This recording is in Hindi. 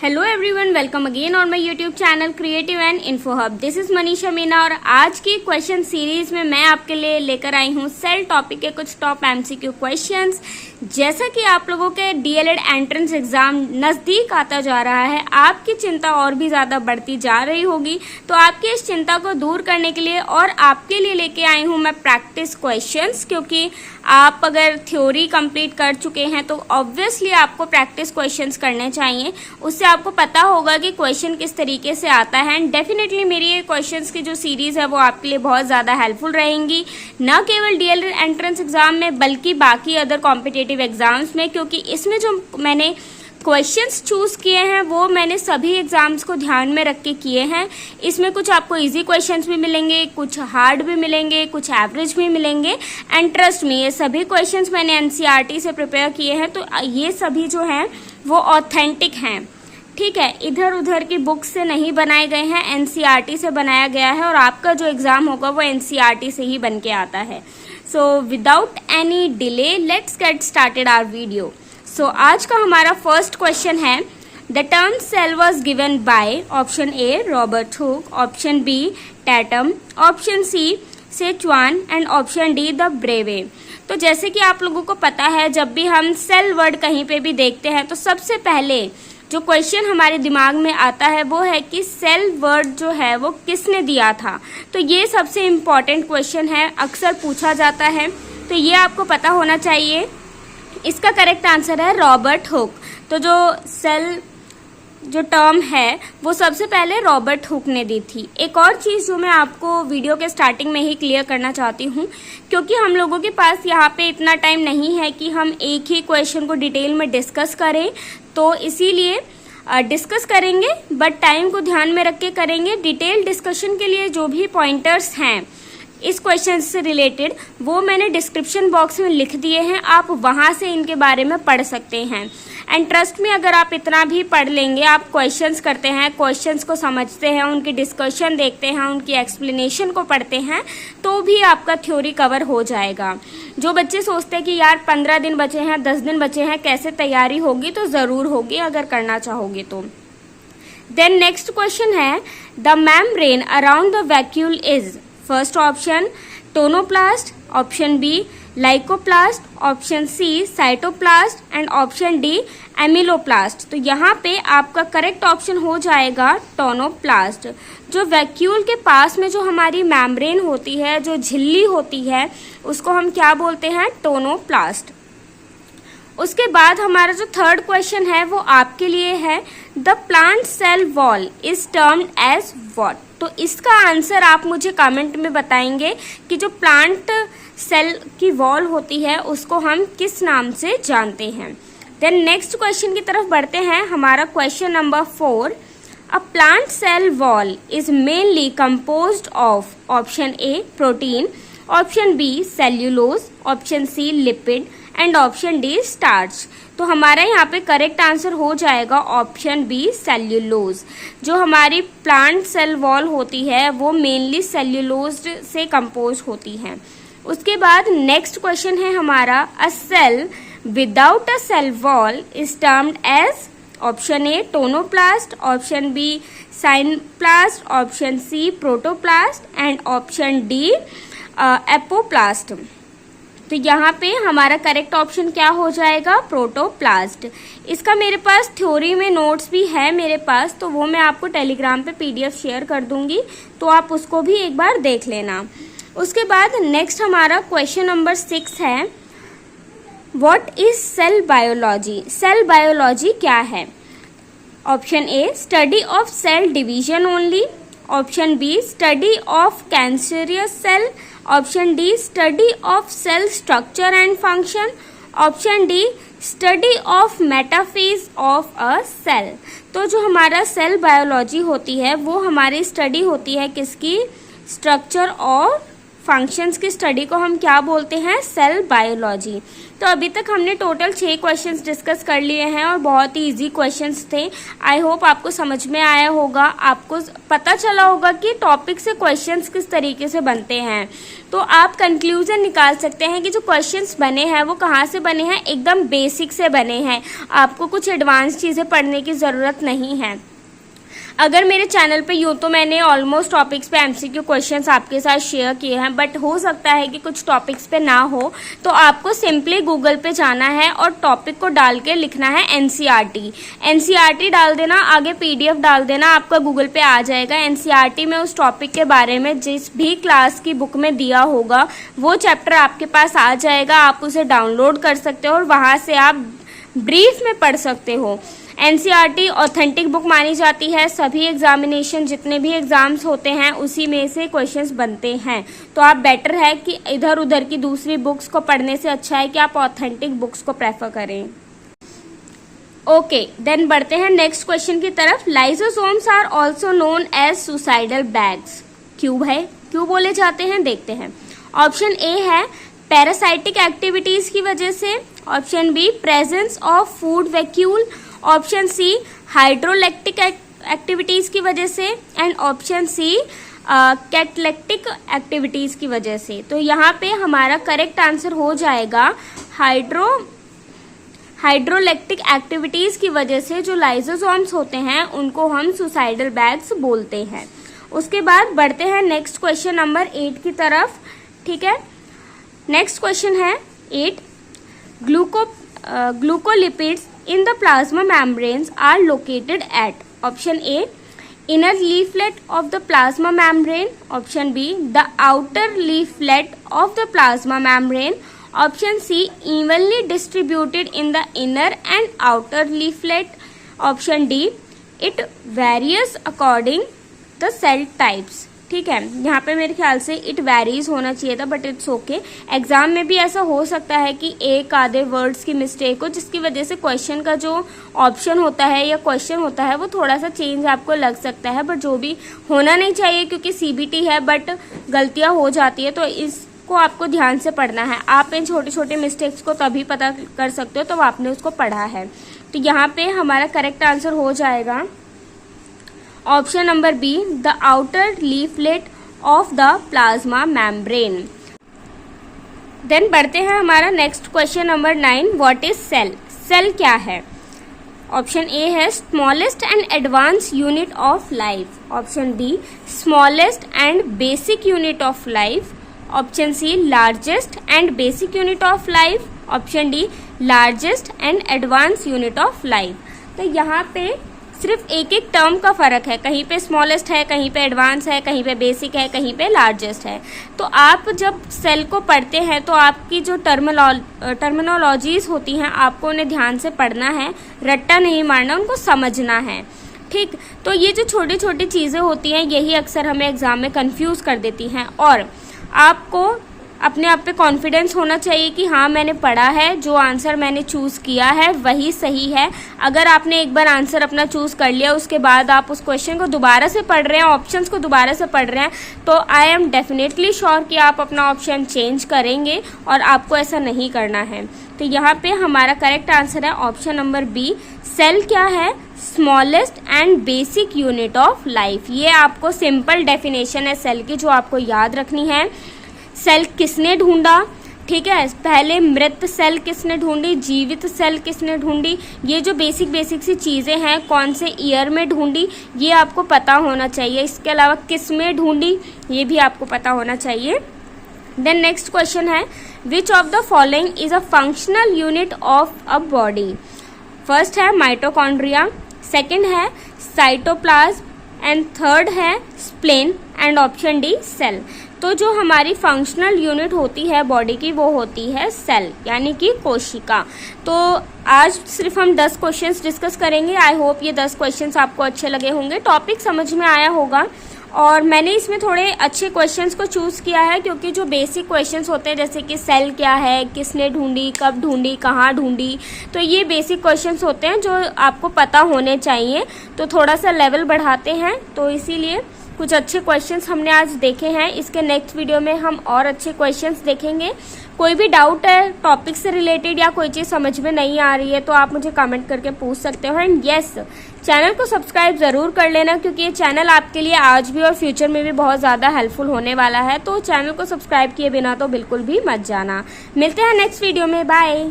Hello everyone, welcome again on my YouTube channel creative and info hub. This is Manisha Meena और आज की क्वेश्चन सीरीज में मैं आपके लिए लेकर आई हूँ सेल टॉपिक के कुछ टॉप एमसीक्यू क्वेश्चंस। जैसा कि आप लोगों के डीएलएड एंट्रेंस एग्जाम नजदीक आता जा रहा है, आपकी चिंता और भी ज्यादा बढ़ती जा रही होगी, तो आपकी इस चिंता को दूर करने के लिए और आपके लिए लेके आई हूँ मैं प्रैक्टिस क्वेश्चंस। क्योंकि आप अगर थ्योरी कंप्लीट कर चुके हैं तो ऑब्वियसली आपको प्रैक्टिस क्वेश्चंस करने चाहिए। उससे आपको पता होगा कि क्वेश्चन किस तरीके से आता है एंड डेफिनेटली मेरी ये क्वेश्चंस की जो सीरीज है वो आपके लिए बहुत ज़्यादा हेल्पफुल रहेंगी, न केवल डीएलएड एंट्रेंस एग्जाम में बल्कि बाकी अदर कॉम्पिटिटिव एग्जाम्स में। क्योंकि इसमें जो मैंने क्वेश्चंस चूज किए हैं वो मैंने सभी एग्जाम्स को ध्यान में रख के किए हैं। इसमें कुछ आपको इजी क्वेश्चंस भी मिलेंगे, कुछ हार्ड भी मिलेंगे, कुछ एवरेज भी मिलेंगे एंड ट्रस्ट मी, ये सभी क्वेश्चंस मैंने एनसीईआरटी से प्रिपेयर किए हैं, तो ये सभी जो हैं वो ऑथेंटिक हैं। ठीक है, इधर उधर की बुक से नहीं बनाए गए हैं, एनसीईआरटी से बनाया गया है और आपका जो एग्जाम होगा वो एनसीईआरटी से ही बन के आता है। So without any delay let's get started our video. So आज का हमारा फर्स्ट क्वेश्चन है, the term cell was given by option A Robert Hooke, option B Tatum, option C Schwann and option D the brave. तो जैसे कि आप लोगों को पता है, जब भी हम सेल वर्ड कहीं पे भी देखते हैं तो सबसे पहले जो क्वेश्चन हमारे दिमाग में आता है वो है कि सेल वर्ड जो है वो किसने दिया था। तो ये सबसे इम्पॉर्टेंट क्वेश्चन है, अक्सर पूछा जाता है, तो ये आपको पता होना चाहिए। इसका करेक्ट आंसर है रॉबर्ट हुक। तो जो सेल जो टर्म है वो सबसे पहले रॉबर्ट हुक ने दी थी। एक और चीज़ जो मैं आपको वीडियो के स्टार्टिंग में ही क्लियर करना चाहती हूँ, क्योंकि हम लोगों के पास यहाँ पे इतना टाइम नहीं है कि हम एक ही क्वेश्चन को डिटेल में डिस्कस करें, तो इसीलिए डिस्कस करेंगे बट टाइम को ध्यान में रख के करेंगे। डिटेल डिस्कशन के लिए जो भी पॉइंटर्स हैं इस क्वेश्चन से रिलेटेड वो मैंने डिस्क्रिप्शन बॉक्स में लिख दिए हैं, आप वहां से इनके बारे में पढ़ सकते हैं। एंड ट्रस्ट में, अगर आप इतना भी पढ़ लेंगे, आप क्वेश्चंस करते हैं, क्वेश्चंस को समझते हैं, उनकी डिस्कशन देखते हैं, उनकी एक्सप्लेनेशन को पढ़ते हैं, तो भी आपका थ्योरी कवर हो जाएगा। जो बच्चे सोचते हैं कि यार 15 दिन बचे हैं, 10 दिन बचे हैं, कैसे तैयारी होगी, तो ज़रूर होगी अगर करना चाहोगे तो। देन नेक्स्ट क्वेश्चन है, the membrane around the vacuole is first option tonoplast, option B leucoplast, option C cytoplast and option D amyloplast. तो यहाँ पे आपका करेक्ट ऑप्शन हो जाएगा टोनोप्लास्ट। जो वैक्यूल के पास में जो हमारी मेम्ब्रेन होती है, जो झिल्ली होती है, उसको हम क्या बोलते हैं, टोनोप्लास्ट। उसके बाद हमारा जो थर्ड क्वेश्चन है वो आपके लिए है, the plant cell wall is termed as what. तो इसका आंसर आप मुझे कमेंट में बताएंगे कि जो प्लांट सेल की वॉल होती है उसको हम किस नाम से जानते हैं। देन नेक्स्ट क्वेश्चन की तरफ बढ़ते हैं। हमारा question number 4, a plant cell wall is mainly composed of option A protein, option B cellulose, option C lipid and option D starch. तो हमारा यहाँ पे करेक्ट आंसर हो जाएगा ऑप्शन बी सेल्यूलोज। जो हमारी प्लांट सेल वॉल होती है वो मेनली सेल्यूलोज से कंपोज होती है। उसके बाद नेक्स्ट क्वेश्चन है हमारा, a cell without a cell wall is termed as option A tonoplast, option B cyanoplast, option C protoplast and option D apoplast. तो यहाँ पे हमारा करेक्ट ऑप्शन क्या हो जाएगा, प्रोटोप्लास्ट। इसका मेरे पास थ्योरी में नोट्स भी है मेरे पास, तो वो मैं आपको टेलीग्राम पे पीडीएफ शेयर कर दूंगी, तो आप उसको भी एक बार देख लेना। उसके बाद नेक्स्ट हमारा क्वेश्चन नंबर 6 है, what is cell biology. Cell biology क्या है। Option A study of cell division only, option B study of cancerous cell, option D study of cell structure and function, option D study of metaphase of a cell. तो जो हमारा सेल बायोलॉजी होती है वो हमारी स्टडी होती है किसकी, स्ट्रक्चर और फंक्शंस की स्टडी को हम क्या बोलते हैं? Cell biology. तो अभी तक हमने टोटल 6 क्वेश्चंस डिस्कस कर लिए हैं और बहुत ही इजी क्वेश्चंस थे। आई होप आपको समझ में आया होगा, आपको पता चला होगा कि टॉपिक से क्वेश्चंस किस तरीके से बनते हैं। तो आप कंक्लूजन निकाल सकते हैं कि जो क्वेश्चंस बने हैं वो कहाँ से बने हैं, एकदम बेसिक से बने हैं। आपको कुछ एडवांस चीज़ें पढ़ने की ज़रूरत नहीं है। अगर मेरे चैनल पे यूँ तो मैंने ऑलमोस्ट टॉपिक्स पे एमसीक्यू क्वेश्चंस आपके साथ शेयर किए हैं, बट हो सकता है कि कुछ टॉपिक्स पे ना हो, तो आपको सिंपली गूगल पे जाना है और टॉपिक को डाल के लिखना है एनसीईआरटी डाल देना, आगे पीडीएफ डाल देना, आपका गूगल पे आ जाएगा। एनसीईआरटी में उस टॉपिक के बारे में जिस भी क्लास की बुक में दिया होगा वो चैप्टर आपके पास आ जाएगा। आप उसे डाउनलोड कर सकते हो और वहाँ से आप ब्रीफ में पढ़ सकते हो। एनसीईआरटी ऑथेंटिक बुक मानी जाती है। सभी एग्जामिनेशन जितने भी एग्जाम्स होते हैं उसी में से क्वेश्चंस बनते हैं। तो आप बेटर है कि इधर उधर की दूसरी बुक्स को पढ़ने से अच्छा है कि आप ऑथेंटिक बुक्स को प्रेफर करें। ओके, देन बढ़ते हैं नेक्स्ट क्वेश्चन की तरफ। Lysosomes are also known as suicidal bags. क्यों बोले जाते हैं, देखते हैं। ऑप्शन ए है पैरासाइटिक एक्टिविटीज की वजह से, option B presence of food vacuole, option C hydrolytic activities की वजह से, and option C catalytic activities की वजह से। तो यहाँ पे हमारा करेक्ट आंसर हो जाएगा हाइड्रोलैक्टिक एक्टिविटीज की वजह से जो लाइसोसोम्स होते हैं उनको हम सुसाइडल बैग्स बोलते हैं। उसके बाद बढ़ते हैं नेक्स्ट क्वेश्चन नंबर 8 की तरफ। ठीक है, नेक्स्ट क्वेश्चन है 8। ग्लूकोलिपिड्स in the plasma membranes are located at, option A inner leaflet of the plasma membrane, option B the outer leaflet of the plasma membrane, option C evenly distributed in the inner and outer leaflet, option D it varies according the cell types। ठीक है, यहाँ पे मेरे ख्याल से इट वेरीज होना चाहिए था, बट इट्स ओके। एग्जाम में भी ऐसा हो सकता है कि एक आधे वर्ड्स की मिस्टेक हो जिसकी वजह से क्वेश्चन का जो ऑप्शन होता है या क्वेश्चन होता है वो थोड़ा सा चेंज आपको लग सकता है, बट जो भी होना नहीं चाहिए क्योंकि सीबीटी है, बट गलतियाँ हो जाती है तो इसको आपको ध्यान से पढ़ना है। आप इन छोटे छोटे मिस्टेक्स को तभी पता कर सकते हो तो आपने उसको पढ़ा है। तो यहाँ पे हमारा करेक्ट आंसर हो जाएगा option number B the outer leaflet of the plasma membrane. Then बढ़ते हैं हमारा next question number 9। What is cell? Cell क्या है? ऑप्शन ए है smallest and advance unit of life, option B smallest and basic unit of life, option C largest and basic unit of life, option D largest and advance unit of life. तो यहाँ पे सिर्फ एक एक टर्म का फर्क है, कहीं पे स्मॉलेस्ट है, कहीं पे एडवांस है, कहीं पे बेसिक है, कहीं पे लार्जेस्ट है। तो आप जब सेल को पढ़ते हैं तो आपकी जो टर्मिनोलॉजीज होती हैं आपको उन्हें ध्यान से पढ़ना है, रट्टा नहीं मारना, उनको समझना है। ठीक, तो ये जो छोटी छोटी चीज़ें होती हैं यही अक्सर हमें एग्जाम में कंफ्यूज कर देती हैं। और आपको अपने आप पे कॉन्फिडेंस होना चाहिए कि हाँ मैंने पढ़ा है, जो आंसर मैंने चूज़ किया है वही सही है। अगर आपने एक बार आंसर अपना चूज़ कर लिया उसके बाद आप उस क्वेश्चन को दोबारा से पढ़ रहे हैं, ऑप्शंस को दोबारा से पढ़ रहे हैं, तो आई एम डेफिनेटली श्योर कि आप अपना ऑप्शन चेंज करेंगे और आपको ऐसा नहीं करना है। तो यहाँ पे हमारा करेक्ट आंसर है ऑप्शन नंबर बी। सेल क्या है? Smallest and basic unit of life. ये आपको सिंपल डेफिनेशन है सेल की जो आपको याद रखनी है। सेल किसने ढूंढा? ठीक है, पहले मृत सेल किसने ढूंढी, जीवित सेल किसने ढूंढी, ये जो बेसिक सी चीज़ें हैं कौन से ईयर में ढूंढी ये आपको पता होना चाहिए। इसके अलावा किस में ढूंढी ये भी आपको पता होना चाहिए। देन नेक्स्ट क्वेश्चन है which of the following is a functional unit of a body? First है माइटोकॉन्ड्रिया, सेकेंड है साइटोप्लाज्म एंड थर्ड है spleen and option D cell. तो जो हमारी फंक्शनल यूनिट होती है बॉडी की वो होती है सेल यानी कि कोशिका। तो आज सिर्फ हम 10 क्वेश्चंस डिस्कस करेंगे। आई होप ये 10 क्वेश्चंस आपको अच्छे लगे होंगे, टॉपिक समझ में आया होगा। और मैंने इसमें थोड़े अच्छे क्वेश्चंस को चूज़ किया है क्योंकि जो बेसिक क्वेश्चंस होते हैं जैसे कि सेल क्या है, किसने ढूंढी, कब ढूंढी, कहाँ ढूंढी, तो ये बेसिक क्वेश्चंस होते हैं जो आपको पता होने चाहिए। तो थोड़ा सा लेवल बढ़ाते हैं, तो इसीलिए कुछ अच्छे क्वेश्चंस हमने आज देखे हैं। इसके नेक्स्ट वीडियो में हम और अच्छे क्वेश्चंस देखेंगे। कोई भी डाउट है टॉपिक से रिलेटेड या कोई चीज़ समझ में नहीं आ रही है तो आप मुझे कमेंट करके पूछ सकते हो। एंड यस, चैनल को सब्सक्राइब ज़रूर कर लेना, क्योंकि ये चैनल आपके लिए आज भी और फ्यूचर में भी बहुत ज़्यादा हेल्पफुल होने वाला है। तो चैनल को सब्सक्राइब किए बिना तो बिल्कुल भी मत जाना। मिलते हैं नेक्स्ट वीडियो में, बाय।